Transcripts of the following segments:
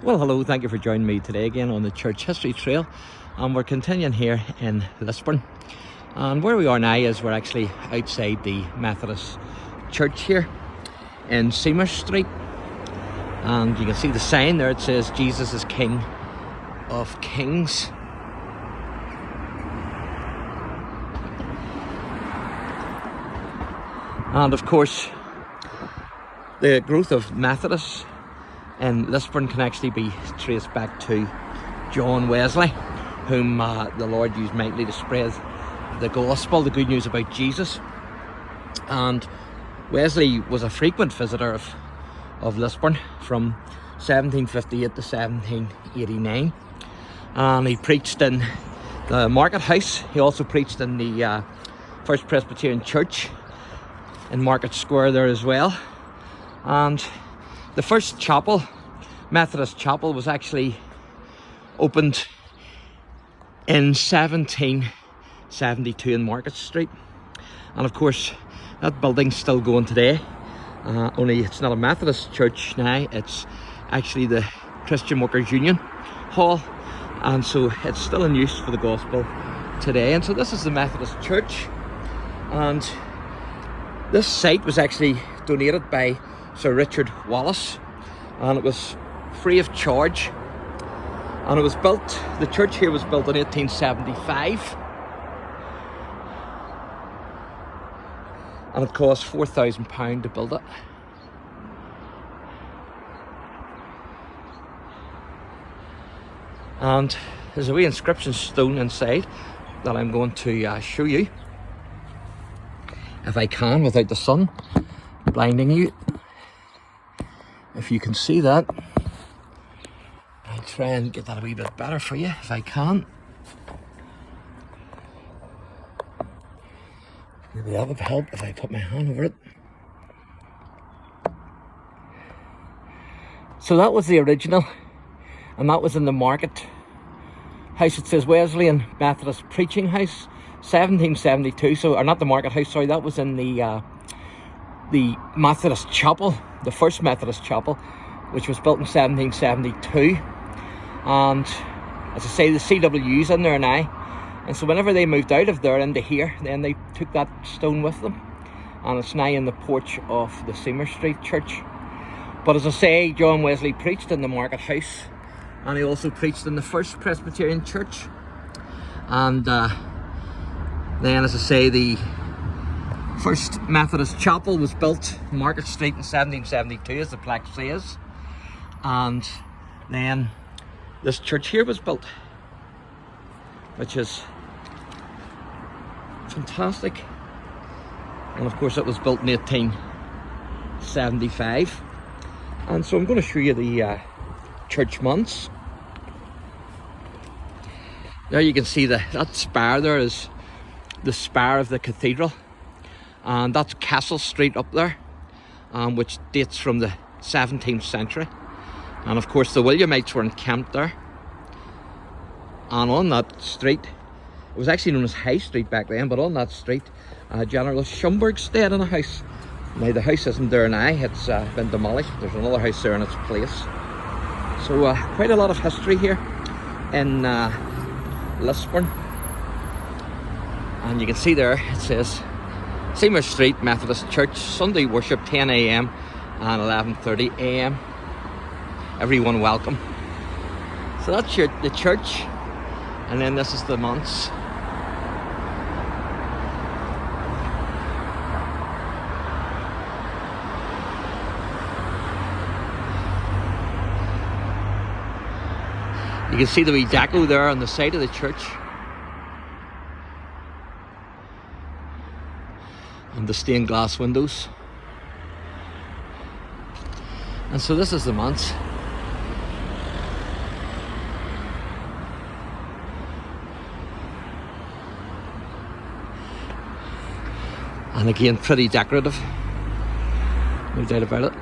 Well, hello, thank you for joining me today again on the Church History Trail. And we're continuing here in Lisburn. And where we are now is we're actually outside the Methodist church here in SEYMOUR Street. And you can see the sign there, it says Jesus is King of Kings. And of course, the growth of Methodists in Lisburn can actually be traced back to John Wesley, whom the Lord used mightily to spread the gospel, the good news about Jesus. And Wesley was a frequent visitor of Lisburn from 1758 to 1789. And he preached in the Market House. He also preached in the First Presbyterian Church in Market Square there as well. And the first chapel, Methodist chapel, was actually opened in 1772 in Market Street. And of course, that building's still going today. Only it's not a Methodist church now, it's actually the Christian Workers Union Hall. And so it's still in use for the gospel today. And so this is the Methodist church. And this site was actually donated by Sir Richard Wallace, and it was free of charge. And it was built, the church here was built in 1875, and it cost £4,000 to build it. And there's a wee inscription stone inside that I'm going to show you, if I can, without the sun blinding you. If you can see that, I'll try and get that a wee bit better for you if I can. Maybe that would help if I put my hand over it. So that was the original, and that was in the Market House. It says Wesleyan Methodist Preaching House, 1772. So, or not the Market House, sorry, that was in the Methodist Chapel, the first Methodist Chapel, which was built in 1772. And as I say, the CWU's in there now. And so whenever they moved out of there into here, then they took that stone with them. And it's now in the porch of the SEYMOUR Street Church. But as I say, John Wesley preached in the Market House, and he also preached in the First Presbyterian Church. And then, as I say, the First Methodist Chapel was built in Market Street in 1772, as the plaque says. And then this church here was built, which is fantastic. And of course it was built in 1875. And so I'm going to show you the church months. There you can see that spire there is the spire of the cathedral. And that's Castle Street up there, which dates from the 17th century. And of course the Williamites were encamped there. And on that street, it was actually known as High Street back then, but on that street, General Schomburg stayed in a house. Now the house isn't there now, it's been demolished. There's another house there in its place. So quite a lot of history here in Lisburn. And you can see there, it says SEYMOUR Street Methodist Church, Sunday worship 10 AM and 11:30 AM. Everyone welcome. So that's the church, and then this is the months. You can see the wee deco there on the side of the church. And the stained glass windows. And so this is the manse. And again, pretty decorative, no doubt about it.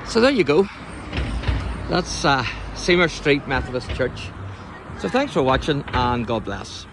So there you go. That's SEYMOUR Street Methodist Church. So thanks for watching, and God bless.